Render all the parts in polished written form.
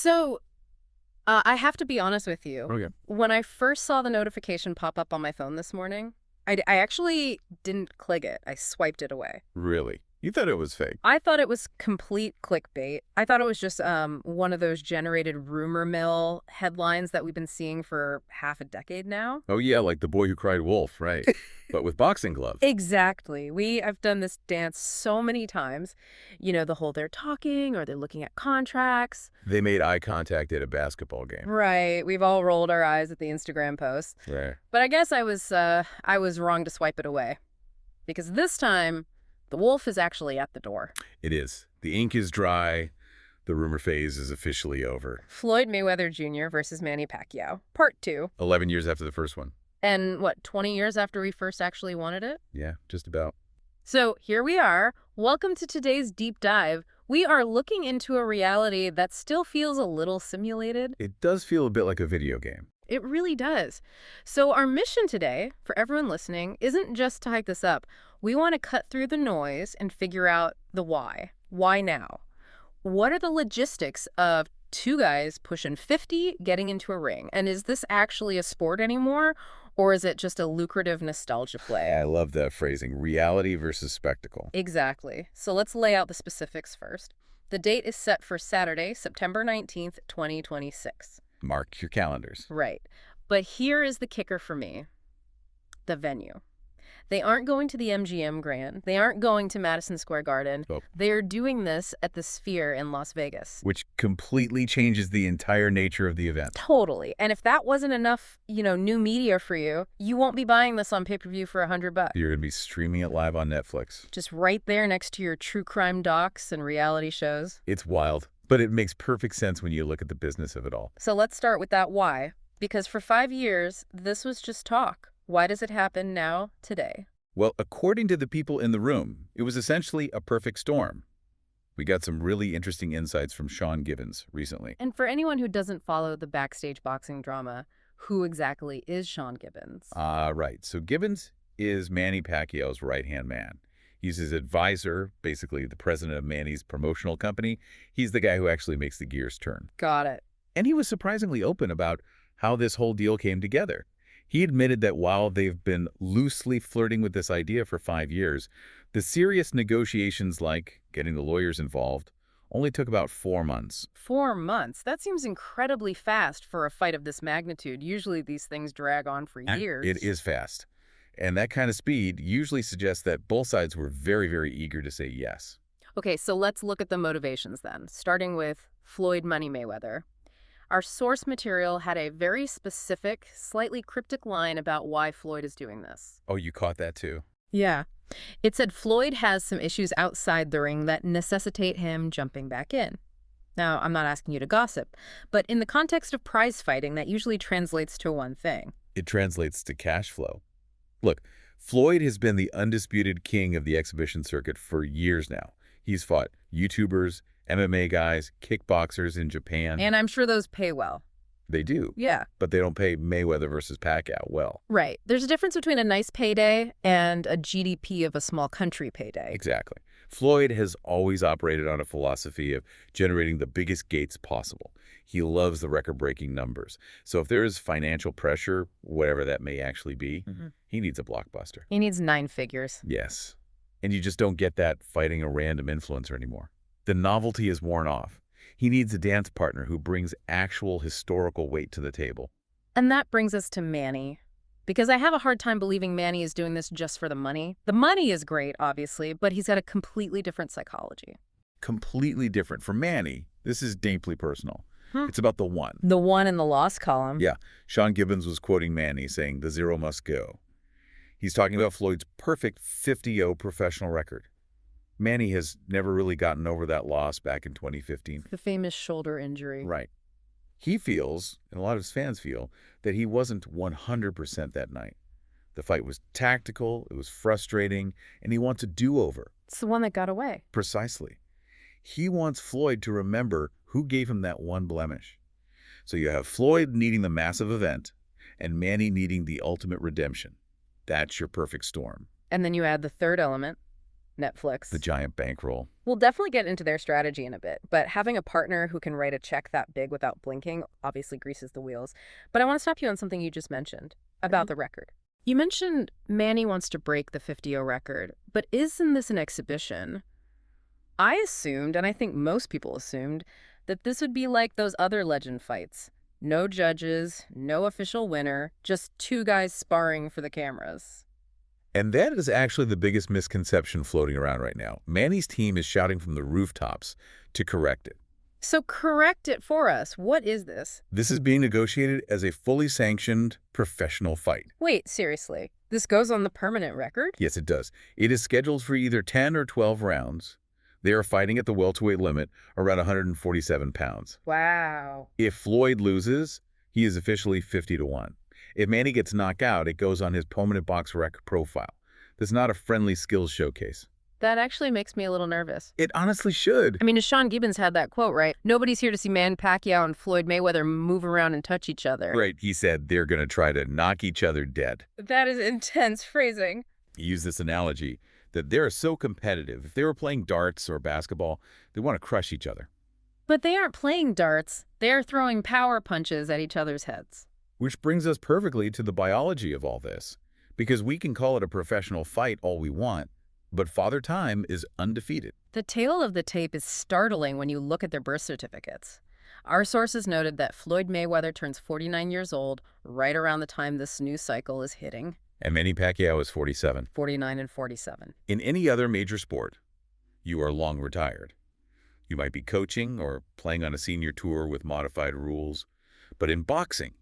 So, I have to be honest with you. Okay. When I first saw the notification pop up on my phone this morning, I actually didn't click it. I swiped it away. Really? You thought it was fake? I thought it was complete clickbait. I thought it was just one of those generated rumor mill headlines that we've been seeing for half a decade now. Oh, yeah, like the boy who cried wolf, right? But with boxing gloves. Exactly. I've done this dance so many times. You know, the whole they're talking or they're looking at contracts. They made eye contact at a basketball game. Right. We've all rolled our eyes at the Instagram posts. Right. But I guess I was wrong to swipe it away. Because this time, the wolf is actually at the door. It is. The ink is dry. The rumor phase is officially over. Floyd Mayweather Jr. versus Manny Pacquiao, Part 2. 11 years after the first one. And what, 20 years after we first actually wanted it? Yeah, just about. So here we are. Welcome to today's deep dive. We are looking into a reality that still feels a little simulated. It does feel a bit like a video game. It really does. So our mission today, for everyone listening, isn't just to hype this up. We want to cut through the noise and figure out the why. Why now? What are the logistics of two guys pushing 50 getting into a ring? And is this actually a sport anymore? Or is it just a lucrative nostalgia play? I love that phrasing, reality versus spectacle. Exactly. So let's lay out the specifics first. The date is set for Saturday, September 19th, 2026. Mark your calendars. Right. But here is the kicker for me. The venue. They aren't going to the MGM Grand. They aren't going to Madison Square Garden. Oh. They are doing this at the Sphere in Las Vegas. Which completely changes the entire nature of the event. Totally. And if that wasn't enough, new media for you, you won't be buying this on pay-per-view for $100. You're going to be streaming it live on Netflix. Just right there next to your true crime docs and reality shows. It's wild, but it makes perfect sense when you look at the business of it all. So let's start with that why. Because for 5 years, this was just talk. Why does it happen now, today? Well, according to the people in the room, it was essentially a perfect storm. We got some really interesting insights from Sean Gibbons recently. And for anyone who doesn't follow the backstage boxing drama, who exactly is Sean Gibbons? Right. So Gibbons is Manny Pacquiao's right-hand man. He's his advisor, basically the president of Manny's promotional company. He's the guy who actually makes the gears turn. Got it. And he was surprisingly open about how this whole deal came together. He admitted that while they've been loosely flirting with this idea for 5 years, the serious negotiations like getting the lawyers involved only took about 4 months. 4 months? That seems incredibly fast for a fight of this magnitude. Usually these things drag on for years. It is fast. And that kind of speed usually suggests that both sides were very, very eager to say yes. Okay, so let's look at the motivations then, starting with Floyd Money Mayweather. Our source material had a very specific, slightly cryptic line about why Floyd is doing this. Oh, you caught that too? Yeah. It said Floyd has some issues outside the ring that necessitate him jumping back in. Now, I'm not asking you to gossip, but in the context of prize fighting, that usually translates to one thing. It translates to cash flow. Look, Floyd has been the undisputed king of the exhibition circuit for years now. He's fought YouTubers, MMA guys, kickboxers in Japan. And I'm sure those pay well. They do. Yeah. But they don't pay Mayweather versus Pacquiao well. Right. There's a difference between a nice payday and a GDP of a small country payday. Exactly. Floyd has always operated on a philosophy of generating the biggest gates possible. He loves the record-breaking numbers. So if there is financial pressure, whatever that may actually be, he needs a blockbuster. He needs 9 figures. Yes. And you just don't get that fighting a random influencer anymore. The novelty is worn off. He needs a dance partner who brings actual historical weight to the table. And that brings us to Manny. Because I have a hard time believing Manny is doing this just for the money. The money is great, obviously, but he's got a completely different psychology. Completely different. For Manny, this is deeply personal. It's about the one. The one in the loss column. Yeah. Sean Gibbons was quoting Manny saying, "The zero must go." He's talking about Floyd's perfect 50-0 professional record. Manny has never really gotten over that loss back in 2015. The famous shoulder injury. Right. He feels, and a lot of his fans feel, that he wasn't 100% that night. The fight was tactical, it was frustrating, and he wants a do-over. It's the one that got away. Precisely. He wants Floyd to remember who gave him that one blemish. So you have Floyd needing the massive event, and Manny needing the ultimate redemption. That's your perfect storm. And then you add the third element, The Netflix. giant bankroll. We'll definitely get into their strategy in a bit, but having a partner who can write a check that big without blinking obviously greases the wheels. But I want to stop you on something you just mentioned about the record. You mentioned Manny wants to break the 50-0 record, but isn't this an exhibition? I assumed, and I think most people assumed, that this would be like those other legend fights. No judges, no official winner, just two guys sparring for the cameras. And that is actually the biggest misconception floating around right now. Manny's team is shouting from the rooftops to correct it. So correct it for us. What is this? This is being negotiated as a fully sanctioned professional fight. Wait, seriously. This goes on the permanent record? Yes, it does. It is scheduled for either 10 or 12 rounds. They are fighting at the welterweight limit, around 147 pounds. Wow. If Floyd loses, he is officially 50-1. If Manny gets knocked out, it goes on his permanent box record profile. This is not a friendly skills showcase. That actually makes me a little nervous. It honestly should. I mean, Sean Gibbons had that quote, right? Nobody's here to see Manny Pacquiao and Floyd Mayweather move around and touch each other. Right, he said they're going to try to knock each other dead. That is intense phrasing. He used this analogy that they're so competitive. If they were playing darts or basketball, they want to crush each other. But they aren't playing darts. They're throwing power punches at each other's heads. Which brings us perfectly to the biology of all this. Because we can call it a professional fight all we want, but Father Time is undefeated. The tail of the tape is startling when you look at their birth certificates. Our sources noted that Floyd Mayweather turns 49 years old right around the time this news cycle is hitting. And Manny Pacquiao is 47. 49 and 47. In any other major sport, you are long retired. You might be coaching or playing on a senior tour with modified rules. But in boxing,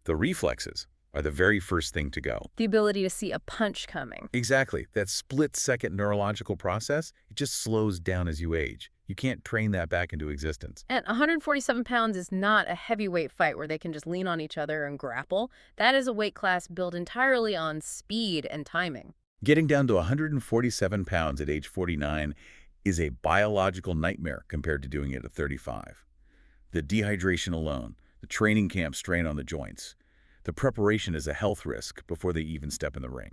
the reflexes are the very first thing to go. The ability to see a punch coming. Exactly. That split-second neurological process, it just slows down as you age. You can't train that back into existence. And 147 pounds is not a heavyweight fight where they can just lean on each other and grapple. That is a weight class built entirely on speed and timing. Getting down to 147 pounds at age 49 is a biological nightmare compared to doing it at 35. The dehydration alone, the training camp strain on the joints, the preparation is a health risk before they even step in the ring.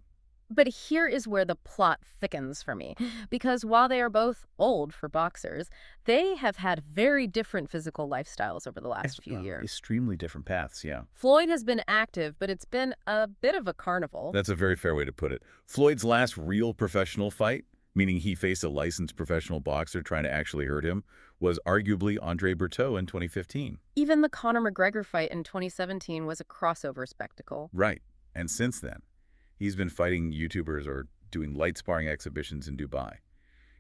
But here is where the plot thickens for me, because while they are both old for boxers, they have had very different physical lifestyles over the last few years. Extremely different paths, yeah. Floyd has been active, but it's been a bit of a carnival. That's a very fair way to put it. Floyd's last real professional fight, meaning he faced a licensed professional boxer trying to actually hurt him, was arguably Andre Berto in 2015. Even the Conor McGregor fight in 2017 was a crossover spectacle. Right. And since then, he's been fighting YouTubers or doing light sparring exhibitions in Dubai.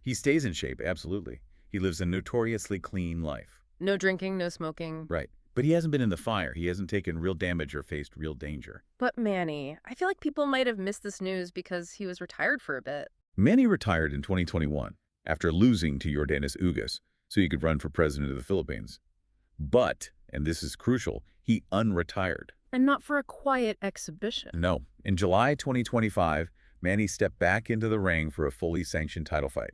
He stays in shape, absolutely. He lives a notoriously clean life. No drinking, no smoking. Right. But he hasn't been in the fire. He hasn't taken real damage or faced real danger. But Manny, I feel like people might have missed this news because he was retired for a bit. Manny retired in 2021 after losing to Yordenis Ugas so he could run for president of the Philippines. But, and this is crucial, he unretired. And not for a quiet exhibition. No. In July 2025, Manny stepped back into the ring for a fully sanctioned title fight.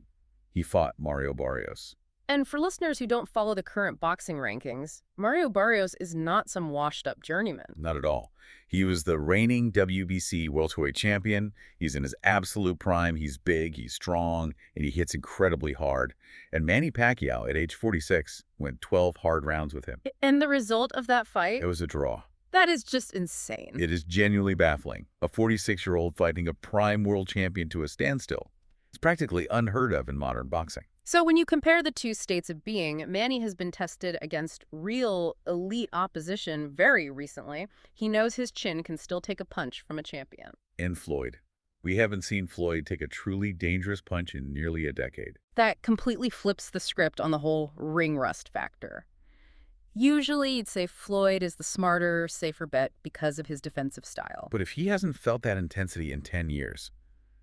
He fought Mario Barrios. And for listeners who don't follow the current boxing rankings, Mario Barrios is not some washed-up journeyman. Not at all. He was the reigning WBC welterweight champion. He's in his absolute prime. He's big, he's strong, and he hits incredibly hard. And Manny Pacquiao, at age 46, went 12 hard rounds with him. And the result of that fight? It was a draw. That is just insane. It is genuinely baffling. A 46-year-old fighting a prime world champion to a standstill. It's practically unheard of in modern boxing. So when you compare the two states of being, Manny has been tested against real elite opposition very recently. He knows his chin can still take a punch from a champion. And Floyd. We haven't seen Floyd take a truly dangerous punch in nearly a decade. That completely flips the script on the whole ring rust factor. Usually, you'd say Floyd is the smarter, safer bet because of his defensive style. But if he hasn't felt that intensity in 10 years,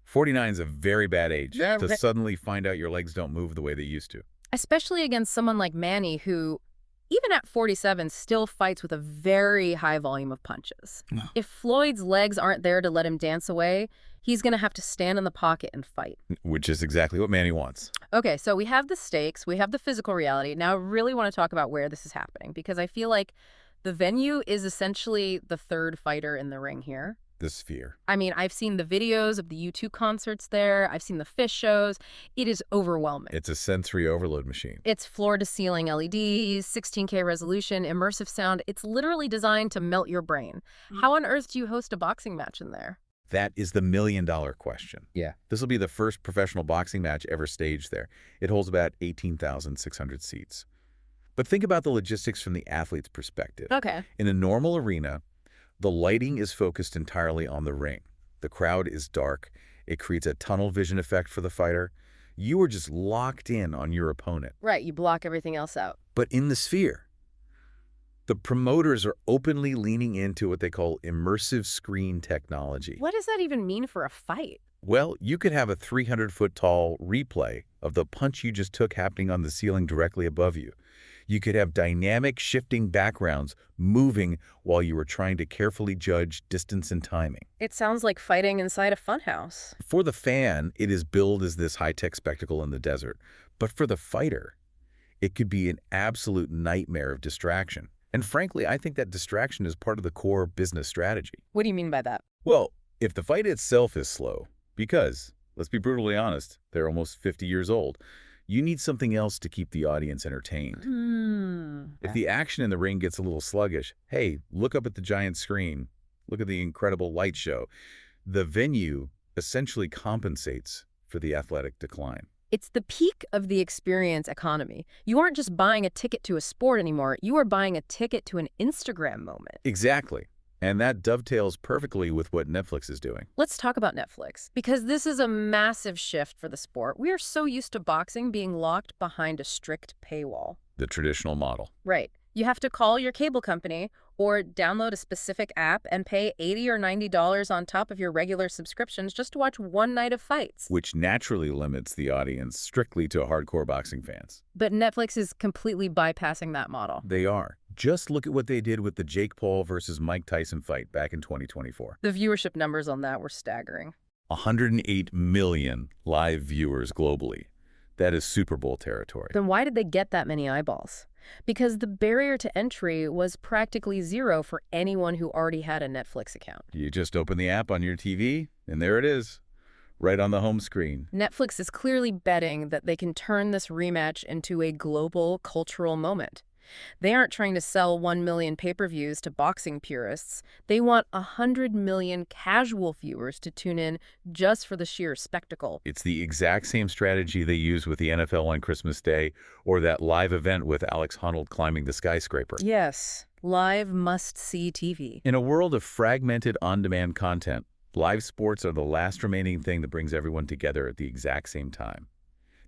49 is a very bad age to suddenly find out your legs don't move the way they used to. Especially against someone like Manny, who, even at 47, still fights with a very high volume of punches. No. If Floyd's legs aren't there to let him dance away, he's going to have to stand in the pocket and fight. Which is exactly what Manny wants. Okay, so we have the stakes, we have the physical reality. Now I really want to talk about where this is happening, because I feel like the venue is essentially the third fighter in the ring here. The Sphere. I mean, I've seen the videos of the U2 concerts there. I've seen the Fish shows. It is overwhelming. It's a sensory overload machine. It's floor-to-ceiling LEDs, 16K resolution, immersive sound. It's literally designed to melt your brain. How on earth do you host a boxing match in there? That is the million-dollar question. Yeah. This will be the first professional boxing match ever staged there. It holds about 18,600 seats. But think about the logistics from the athlete's perspective. Okay. In a normal arena, the lighting is focused entirely on the ring. The crowd is dark. It creates a tunnel vision effect for the fighter. You are just locked in on your opponent. Right, you block everything else out. But in the Sphere, the promoters are openly leaning into what they call immersive screen technology. What does that even mean for a fight? Well, you could have a 300-foot-tall replay of the punch you just took happening on the ceiling directly above you. You could have dynamic shifting backgrounds moving while you were trying to carefully judge distance and timing. It sounds like fighting inside a funhouse. For the fan, it is billed as this high-tech spectacle in the desert. But for the fighter, it could be an absolute nightmare of distraction. And frankly, I think that distraction is part of the core business strategy. What do you mean by that? Well, if the fight itself is slow, because, let's be brutally honest, they're almost 50 years old, you need something else to keep the audience entertained. If the action in the ring gets a little sluggish, hey, look up at the giant screen. Look at the incredible light show. The venue essentially compensates for the athletic decline. It's the peak of the experience economy. You aren't just buying a ticket to a sport anymore. You are buying a ticket to an Instagram moment. Exactly. And that dovetails perfectly with what Netflix is doing. Let's talk about Netflix, because this is a massive shift for the sport. We are so used to boxing being locked behind a strict paywall. The traditional model. Right. You have to call your cable company or download a specific app and pay $80 or $90 on top of your regular subscriptions just to watch one night of fights. Which naturally limits the audience strictly to hardcore boxing fans. But Netflix is completely bypassing that model. They are. Just look at what they did with the Jake Paul versus Mike Tyson fight back in 2024. The viewership numbers on that were staggering. 108 million live viewers globally. That is Super Bowl territory. Then why did they get that many eyeballs? Because the barrier to entry was practically zero for anyone who already had a Netflix account. You just open the app on your TV, and there it is, right on the home screen. Netflix is clearly betting that they can turn this rematch into a global cultural moment. They aren't trying to sell 1 million pay-per-views to boxing purists. They want 100 million casual viewers to tune in just for the sheer spectacle. It's the exact same strategy they use with the NFL on Christmas Day or that live event with Alex Honnold climbing the skyscraper. Yes, live must-see TV. In a world of fragmented on-demand content, live sports are the last remaining thing that brings everyone together at the exact same time.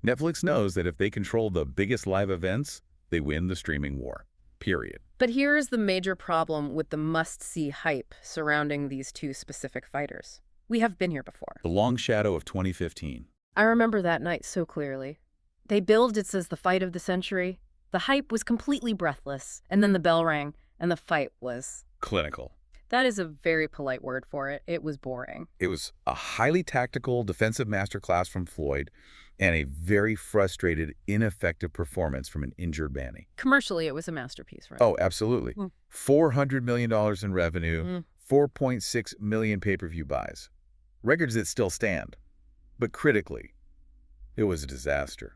Netflix knows that if they control the biggest live events, they win the streaming war, period. But here is the major problem with the must-see hype surrounding these two specific fighters. We have been here before. The long shadow of 2015. I remember that night so clearly. They billed it as the fight of the century. The hype was completely breathless, and then the bell rang, and the fight was... Clinical. That is a very polite word for it. It was boring. It was a highly tactical defensive masterclass from Floyd and a very frustrated, ineffective performance from an injured Manny. Commercially, it was a masterpiece, right? Oh, absolutely. $400 million in revenue, 4.6 million pay-per-view buys. Records that still stand. But critically, it was a disaster.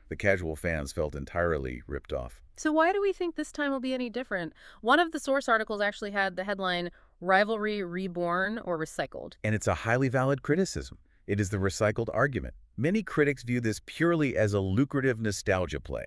The casual fans felt entirely ripped off. So why do we think this time will be any different? One of the source articles actually had the headline, Rivalry Reborn or Recycled. And it's a highly valid criticism. It is the recycled argument. Many critics view this purely as a lucrative nostalgia play.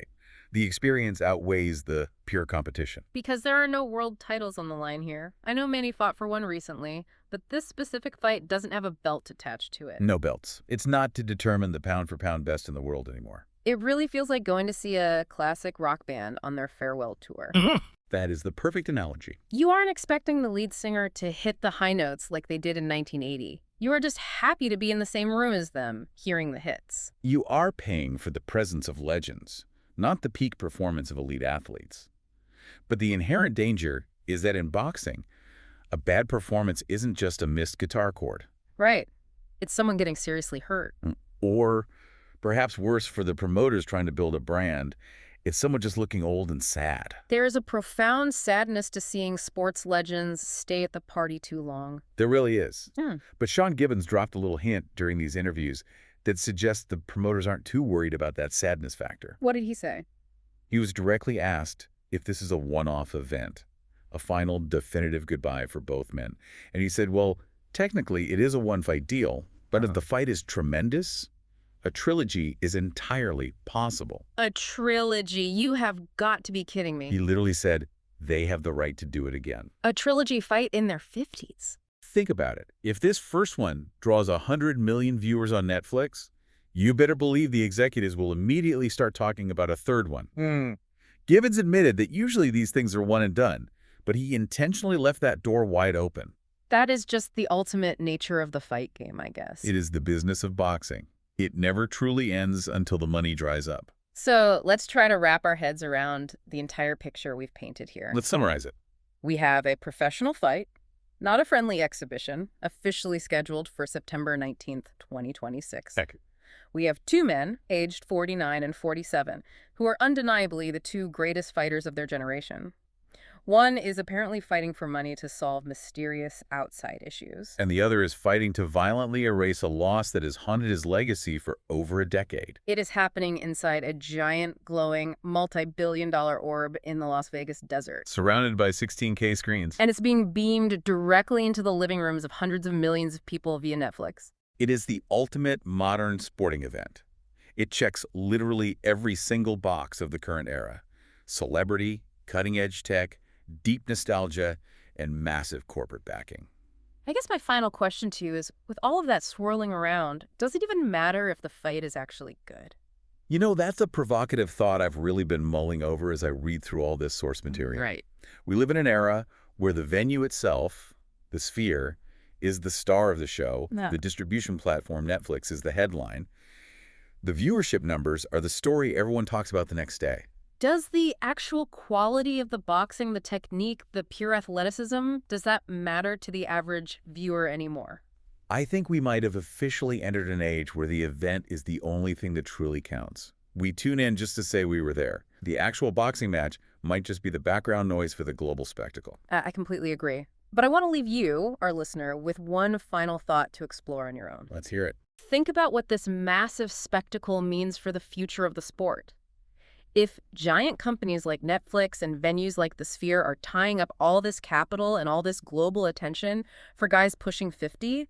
The experience outweighs the pure competition. Because there are no world titles on the line here. I know Manny fought for one recently, but this specific fight doesn't have a belt attached to it. No belts. It's not to determine the pound-for-pound best in the world anymore. It really feels like going to see a classic rock band on their farewell tour. That is the perfect analogy. You aren't expecting the lead singer to hit the high notes like they did in 1980. You are just happy to be in the same room as them, hearing the hits. You are paying for the presence of legends, not the peak performance of elite athletes. But the inherent danger is that in boxing, a bad performance isn't just a missed guitar chord. Right. It's someone getting seriously hurt. Or, perhaps worse for the promoters trying to build a brand, It's someone just looking old and sad. There is a profound sadness to seeing sports legends stay at the party too long. There really is. Hmm. But Sean Gibbons dropped a little hint during these interviews that suggests the promoters aren't too worried about that sadness factor. What did he say? He was directly asked if this is a one-off event, a final definitive goodbye for both men. And he said, well, technically it is a one-fight deal, but if the fight is tremendous, a trilogy is entirely possible. A trilogy. You have got to be kidding He me. literally said they have the right to do it again. A trilogy fight in their 50s. Think about it. If this first one draws 100 million viewers on Netflix, you better believe the executives will immediately start talking about a third one. Gibbons admitted that usually these things are one and done, but he intentionally left that door wide open. That is just the ultimate nature of the fight game, I guess. It is the business of boxing. It never truly ends until the money dries up. So let's try to wrap our heads around the entire picture we've painted here. Let's summarize it. We have a professional fight, not a friendly exhibition, officially scheduled for September 19th, 2026. Heck. We have two men, aged 49 and 47, who are undeniably the two greatest fighters of their generation. One is apparently fighting for money to solve mysterious outside issues. And the other is fighting to violently erase a loss that has haunted his legacy for over a decade. It is happening inside a giant, glowing, multi-billion-dollar orb in the Las Vegas desert. Surrounded by 16K screens. And it's being beamed directly into the living rooms of hundreds of millions of people via Netflix. It is the ultimate modern sporting event. It checks literally every single box of the current era. Celebrity, cutting-edge tech, deep nostalgia, and massive corporate backing. I guess my final question to you is, with all of that swirling around, does it even matter if the fight is actually good? You know, that's a provocative thought I've really been mulling over as I read through all this source material. Right. We live in an era where the venue itself, the Sphere, is the star of the show. Yeah. The distribution platform, Netflix, is the headline. The viewership numbers are the story everyone talks about the next day. Does the actual quality of the boxing, the technique, the pure athleticism, does that matter to the average viewer anymore? I think we might have officially entered an age where the event is the only thing that truly counts. We tune in just to say we were there. The actual boxing match might just be the background noise for the global spectacle. I completely agree. But I want to leave you, our listener, with one final thought to explore on your own. Let's hear it. Think about what this massive spectacle means for the future of the sport. If giant companies like Netflix and venues like the Sphere are tying up all this capital and all this global attention for guys pushing 50,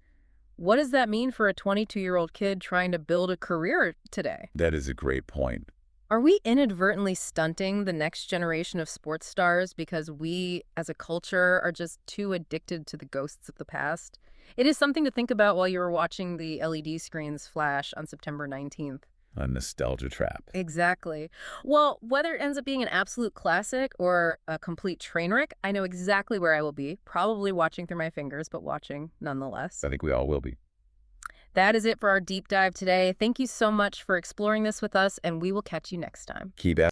what does that mean for a 22-year-old kid trying to build a career today? That is a great point. Are we inadvertently stunting the next generation of sports stars because we, as a culture, are just too addicted to the ghosts of the past? It is something to think about while you were watching the LED screens flash on September 19th. A nostalgia trap. Exactly. Well, whether it ends up being an absolute classic or a complete train wreck, I know exactly where I will be, probably watching through my fingers, but watching nonetheless. I think we all will be. That is it for our deep dive today. Thank you so much for exploring this with us, and we will catch you next time. Keep